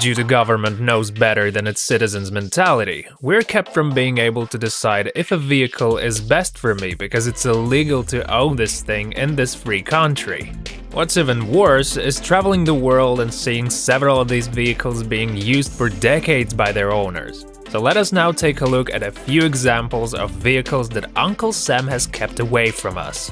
Due to government knows better than its citizens' mentality, we're kept from being able to decide if a vehicle is best for me because it's illegal to own this thing in this free country. What's even worse is traveling the world and seeing several of these vehicles being used for decades by their owners. So let us now take a look at a few examples of vehicles that Uncle Sam has kept away from us.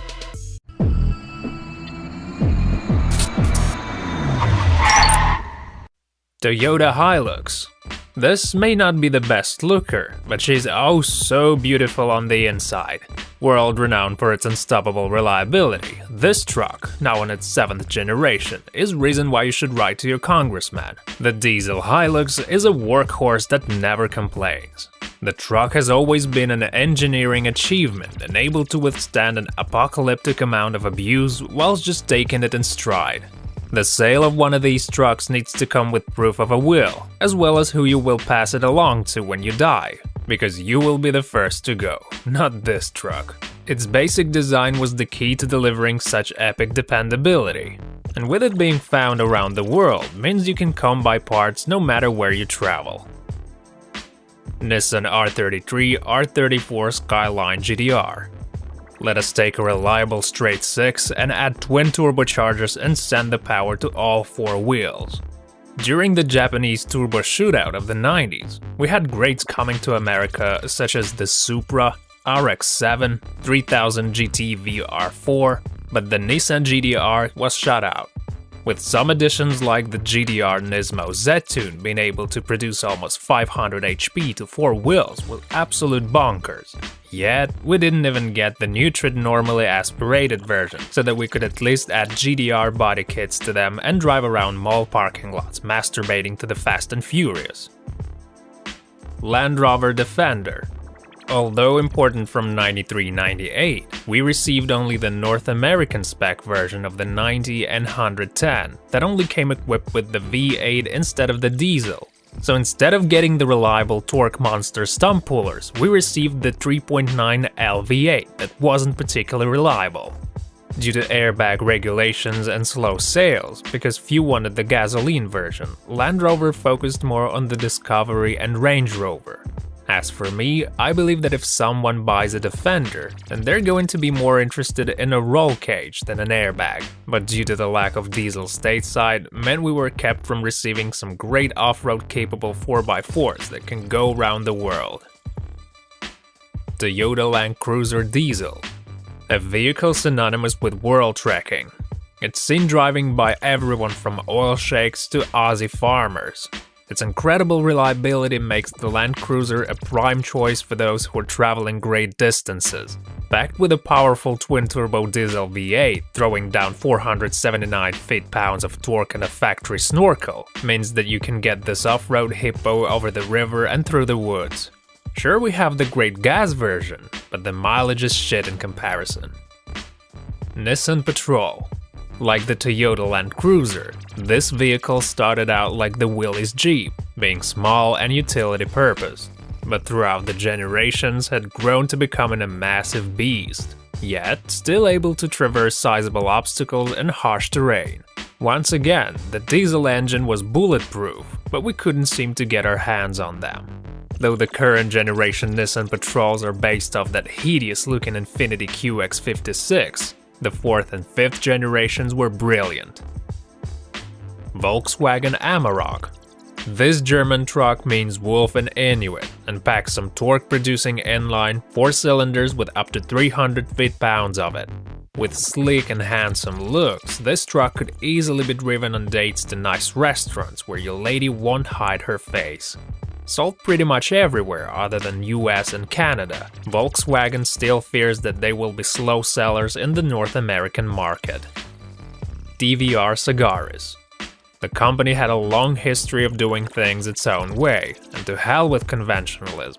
Toyota Hilux. This may not be the best looker, but she's oh so beautiful on the inside. World renowned for its unstoppable reliability, this truck, now in its 7th generation, is reason why you should write to your congressman. The diesel Hilux is a workhorse that never complains. The truck has always been an engineering achievement and able to withstand an apocalyptic amount of abuse whilst just taking it in stride. The sale of one of these trucks needs to come with proof of a will, as well as who you will pass it along to when you die, because you will be the first to go, not this truck. Its basic design was the key to delivering such epic dependability, and with it being found around the world means you can come by parts no matter where you travel. Nissan R33 R34 Skyline GTR. Let us take a reliable straight 6 and add twin turbochargers and send the power to all 4 wheels. During the Japanese turbo shootout of the 90s, we had greats coming to America such as the Supra, RX-7, 3000 GT VR4, but the Nissan GTR was shut out. With some additions like the GTR Nismo Z-Tune being able to produce almost 500 HP to 4 wheels was absolute bonkers. Yet, we didn't even get the Nutrid normally aspirated version, so that we could at least add GTR body kits to them and drive around mall parking lots masturbating to the Fast and Furious. Land Rover Defender. Although important from 93-98, we received only the North American spec version of the 90 and 110 that only came equipped with the V8 instead of the diesel. So instead of getting the reliable torque monster stump pullers, we received the 3.9L V8 that wasn't particularly reliable. Due to airbag regulations and slow sales, because few wanted the gasoline version, Land Rover focused more on the Discovery and Range Rover. As for me, I believe that if someone buys a Defender, then they're going to be more interested in a roll cage than an airbag. But due to the lack of diesel stateside, meant we were kept from receiving some great off-road capable 4x4s that can go around the world. Toyota Land Cruiser Diesel. A vehicle synonymous with world trekking. It's seen driving by everyone from oil sheiks to Aussie farmers. Its incredible reliability makes the Land Cruiser a prime choice for those who are traveling great distances. Backed with a powerful twin-turbo diesel V8, throwing down 479 feet-pounds of torque and a factory snorkel, means that you can get this off-road hippo over the river and through the woods. Sure, we have the great gas version, but the mileage is shit in comparison. Nissan Patrol. Like the Toyota Land Cruiser, this vehicle started out like the Willys Jeep, being small and utility purpose, but throughout the generations had grown to becoming a massive beast, yet still able to traverse sizable obstacles and harsh terrain. Once again, the diesel engine was bulletproof, but we couldn't seem to get our hands on them. Though the current generation Nissan Patrols are based off that hideous-looking Infiniti QX56, the 4th and 5th generations were brilliant. Volkswagen Amarok. This German truck means wolf in Inuit and packs some torque-producing inline 4 cylinders with up to 300 feet-pounds of it. With sleek and handsome looks, this truck could easily be driven on dates to nice restaurants where your lady won't hide her face. Sold pretty much everywhere other than US and Canada, Volkswagen still fears that they will be slow sellers in the North American market. TVR Sagaris. The company had a long history of doing things its own way, and to hell with conventionalism.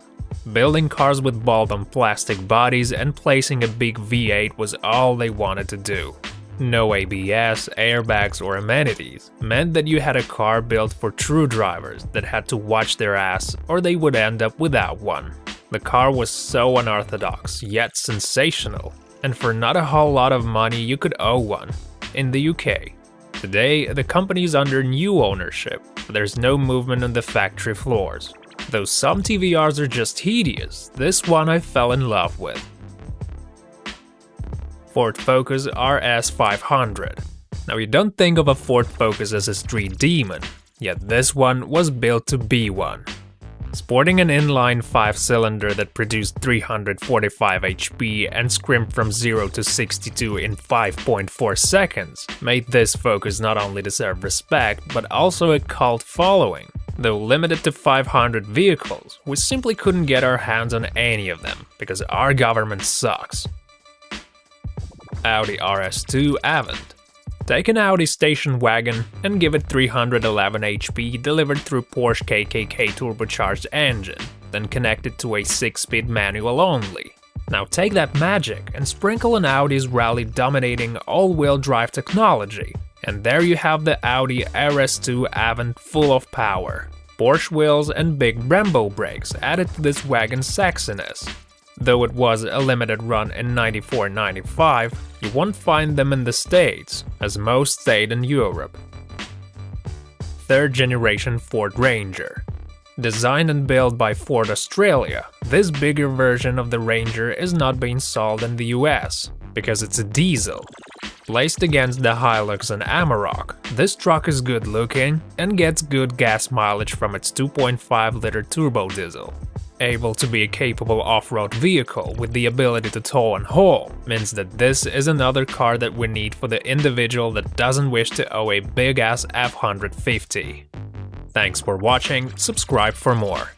Building cars with bulb and plastic bodies and placing a big V8 was all they wanted to do. No ABS, airbags or amenities meant that you had a car built for true drivers that had to watch their ass or they would end up without one. The car was so unorthodox, yet sensational, and for not a whole lot of money you could own one. In the UK, Today, the company is under new ownership, but there's no movement on the factory floors. Though some TVRs are just hideous, this one I fell in love with. Ford Focus RS 500. Now you don't think of a Ford Focus as a street demon, yet this one was built to be one. Sporting an inline 5-cylinder that produced 345 HP and scrimmed from 0 to 62 in 5.4 seconds made this Focus not only deserve respect, but also a cult following. Though limited to 500 vehicles, we simply couldn't get our hands on any of them, because our government sucks. Audi RS2 Avant. Take an Audi station wagon and give it 311 HP delivered through Porsche KKK turbocharged engine, then connect it to a 6-speed manual only. Now take that magic and sprinkle on Audi's rally-dominating all-wheel drive technology, and there you have the Audi RS2 Avant full of power. Porsche wheels and big Brembo brakes added to this wagon's sexiness. Though it was a limited run in 94-95, you won't find them in the States, as most stayed in Europe. Third generation Ford Ranger. Designed and built by Ford Australia, this bigger version of the Ranger is not being sold in the US, because it's a diesel. Placed against the Hilux and Amarok, this truck is good looking and gets good gas mileage from its 2.5-liter turbo diesel. Able to be a capable off-road vehicle with the ability to tow and haul means that this is another car that we need for the individual that doesn't wish to owe a big-ass F-150. Thanks for watching, subscribe for more.